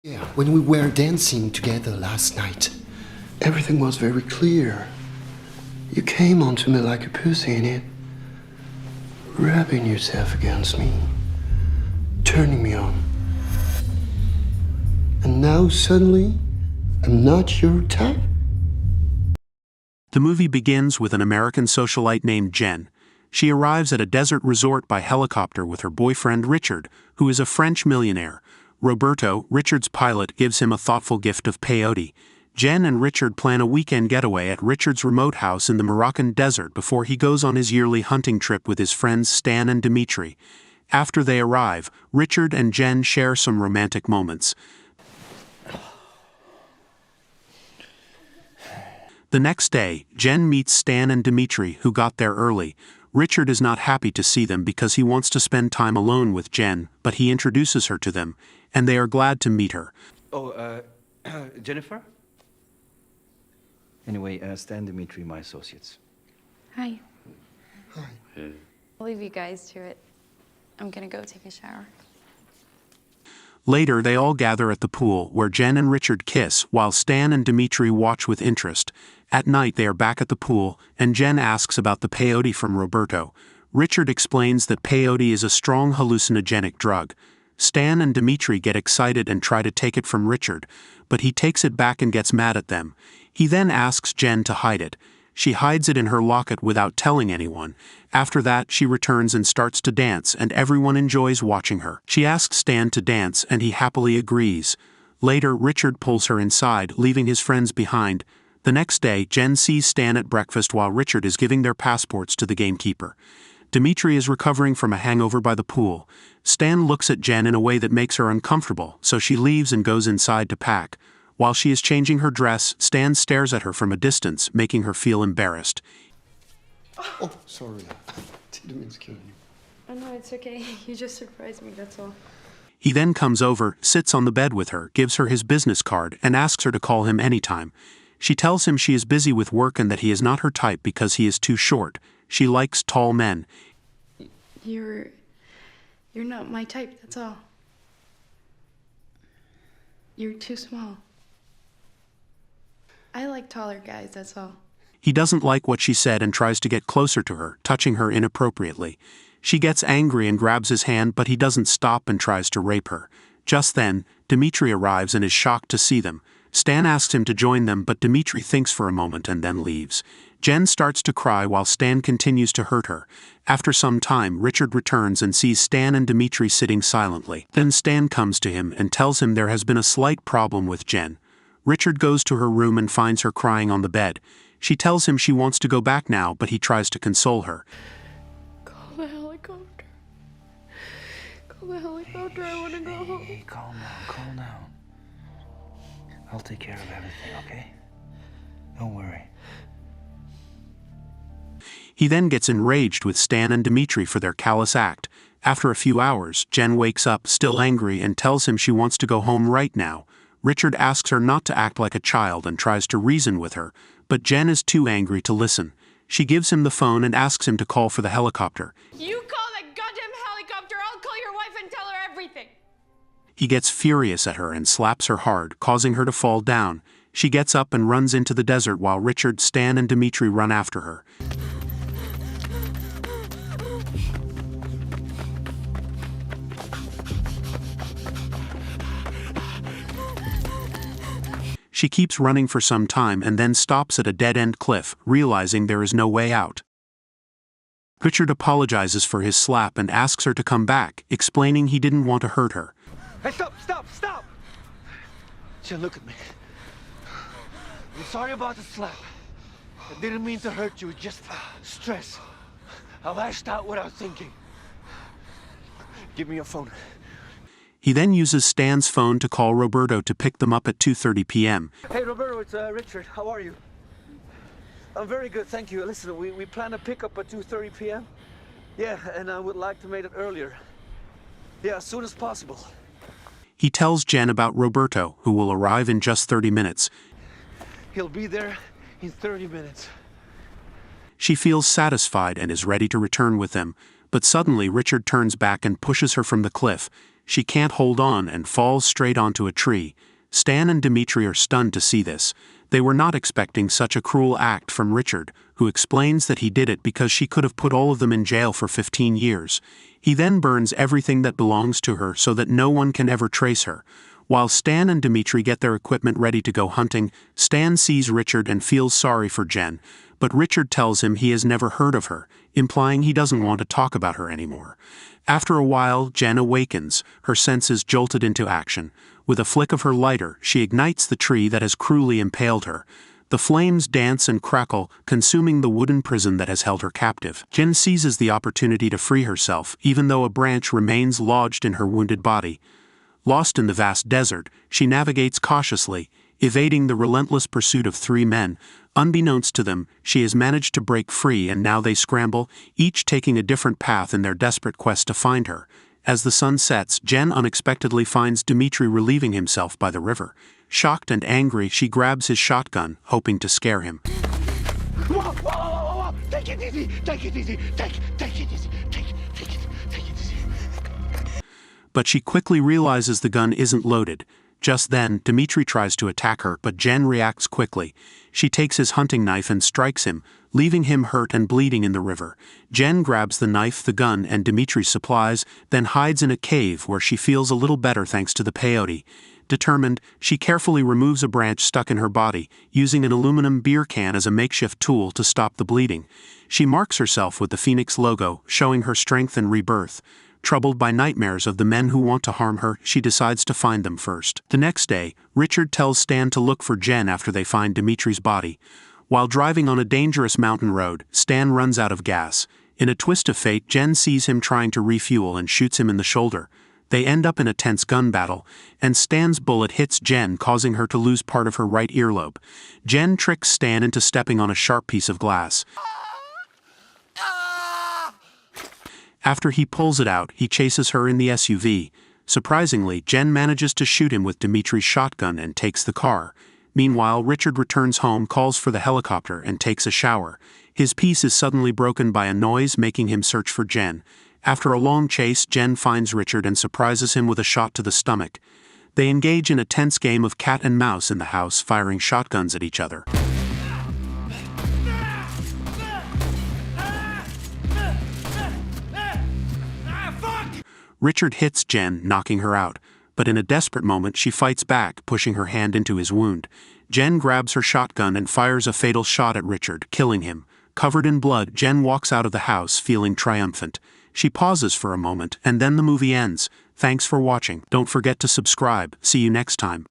Yeah, when we were dancing together last night, everything was very clear. You came onto me like a pussy in it, rubbing yourself against me, turning me on. And now suddenly, I'm not your type? The movie begins with an American socialite named Jen. She arrives at a desert resort by helicopter with her boyfriend Richard, who is a French millionaire. Roberto, Richard's pilot, gives him a thoughtful gift of peyote. Jen and Richard plan a weekend getaway at Richard's remote house in the Moroccan desert before he goes on his yearly hunting trip with his friends Stan and Dimitri. After they arrive, Richard and Jen share some romantic moments. The next day, Jen meets Stan and Dimitri, who got there early. Richard is not happy to see them because he wants to spend time alone with Jen, but he introduces her to them, and they are glad to meet her. Oh, Jennifer? Anyway, Stan, Dimitri, my associates. Hi. Hi. I'll leave you guys to it. I'm gonna go take a shower. Later, they all gather at the pool, where Jen and Richard kiss, while Stan and Dimitri watch with interest. At night, they are back at the pool, and Jen asks about the peyote from Roberto. Richard explains that peyote is a strong hallucinogenic drug. Stan and Dimitri get excited and try to take it from Richard, but he takes it back and gets mad at them. He then asks Jen to hide it. She hides it in her locket without telling anyone. After that, she returns and starts to dance, and everyone enjoys watching her. She asks Stan to dance, and he happily agrees. Later, Richard pulls her inside, leaving his friends behind. The next day, Jen sees Stan at breakfast while Richard is giving their passports to the gamekeeper. Dimitri is recovering from a hangover by the pool. Stan looks at Jen in a way that makes her uncomfortable, so she leaves and goes inside to pack. While she is changing her dress, Stan stares at her from a distance, making her feel embarrassed. Oh, sorry. Didn't mean to kill you. Oh no, it's okay. You just surprised me, that's all. He then comes over, sits on the bed with her, gives her his business card, and asks her to call him anytime. She tells him she is busy with work and that he is not her type because he is too short. She likes tall men. You're not my type, that's all. You're too small. I like taller guys, that's all. He doesn't like what she said and tries to get closer to her, touching her inappropriately. She gets angry and grabs his hand, but he doesn't stop and tries to rape her. Just then, Dimitri arrives and is shocked to see them. Stan asks him to join them, but Dimitri thinks for a moment and then leaves. Jen starts to cry while Stan continues to hurt her. After some time, Richard returns and sees Stan and Dimitri sitting silently. Then Stan comes to him and tells him there has been a slight problem with Jen. Richard goes to her room and finds her crying on the bed. She tells him she wants to go back now, but he tries to console her. Call the helicopter. Call the helicopter, I wanna go home. Hey, calm down. I'll take care of everything, okay? Don't worry. He then gets enraged with Stan and Dimitri for their callous act. After a few hours, Jen wakes up, still angry, and tells him she wants to go home right now. Richard asks her not to act like a child and tries to reason with her, but Jen is too angry to listen. She gives him the phone and asks him to call for the helicopter. You call that goddamn helicopter, I'll call your wife and tell her everything. He gets furious at her and slaps her hard, causing her to fall down. She gets up and runs into the desert while Richard, Stan, and Dimitri run after her. She keeps running for some time and then stops at a dead-end cliff, realizing there is no way out. Richard apologizes for his slap and asks her to come back, explaining he didn't want to hurt her. Hey, stop! Jen, look at me. I'm sorry about the slap. I didn't mean to hurt you, just stress. I lashed out without thinking. Give me your phone. He then uses Stan's phone to call Roberto to pick them up at 2:30 p.m. Hey, Roberto, it's Richard. How are you? I'm very good, thank you. Listen, we plan a pickup at 2:30 p.m. Yeah, and I would like to make it earlier. Yeah, as soon as possible. He tells Jen about Roberto, who will arrive in just 30 minutes. He'll be there in 30 minutes. She feels satisfied and is ready to return with them, but suddenly Richard turns back and pushes her from the cliff. she can't hold on and falls straight onto a tree. Stan and Dimitri are stunned to see this. They were not expecting such a cruel act from Richard, who explains that he did it because she could have put all of them in jail for 15 years. He then burns everything that belongs to her so that no one can ever trace her. While Stan and Dimitri get their equipment ready to go hunting, Stan sees Richard and feels sorry for Jen, but Richard tells him he has never heard of her, implying he doesn't want to talk about her anymore. After a while, Jen awakens, her senses jolted into action. With a flick of her lighter, she ignites the tree that has cruelly impaled her. The flames dance and crackle, consuming the wooden prison that has held her captive. Jen seizes the opportunity to free herself, even though a branch remains lodged in her wounded body. Lost in the vast desert, she navigates cautiously, evading the relentless pursuit of three men. Unbeknownst to them, she has managed to break free, and now they scramble, each taking a different path in their desperate quest to find her. As the sun sets, Jen unexpectedly finds Dimitri relieving himself by the river. Shocked and angry, she grabs his shotgun, hoping to scare him. Whoa, whoa, whoa, whoa, whoa. Take it easy, take it easy, take it easy, take it easy. But she quickly realizes the gun isn't loaded. Just then, Dimitri tries to attack her, but Jen reacts quickly. She takes his hunting knife and strikes him, leaving him hurt and bleeding in the river. Jen grabs the knife, the gun, and Dimitri's supplies, then hides in a cave where she feels a little better thanks to the peyote. Determined, she carefully removes a branch stuck in her body, using an aluminum beer can as a makeshift tool to stop the bleeding. She marks herself with the Phoenix logo, showing her strength and rebirth. Troubled by nightmares of the men who want to harm her, she decides to find them first. The next day, Richard tells Stan to look for Jen after they find Dimitri's body. While driving on a dangerous mountain road, Stan runs out of gas. In a twist of fate, Jen sees him trying to refuel and shoots him in the shoulder. They end up in a tense gun battle, and Stan's bullet hits Jen, causing her to lose part of her right earlobe. Jen tricks Stan into stepping on a sharp piece of glass. After he pulls it out, he chases her in the SUV. Surprisingly, Jen manages to shoot him with Dimitri's shotgun and takes the car. Meanwhile, Richard returns home, calls for the helicopter, and takes a shower. His peace is suddenly broken by a noise, making him search for Jen. After a long chase, Jen finds Richard and surprises him with a shot to the stomach. They engage in a tense game of cat and mouse in the house, firing shotguns at each other. Richard hits Jen, knocking her out, but in a desperate moment she fights back, pushing her hand into his wound. Jen grabs her shotgun and fires a fatal shot at Richard, killing him. Covered in blood, Jen walks out of the house, feeling triumphant. She pauses for a moment, and then the movie ends. Thanks for watching. Don't forget to subscribe. See you next time.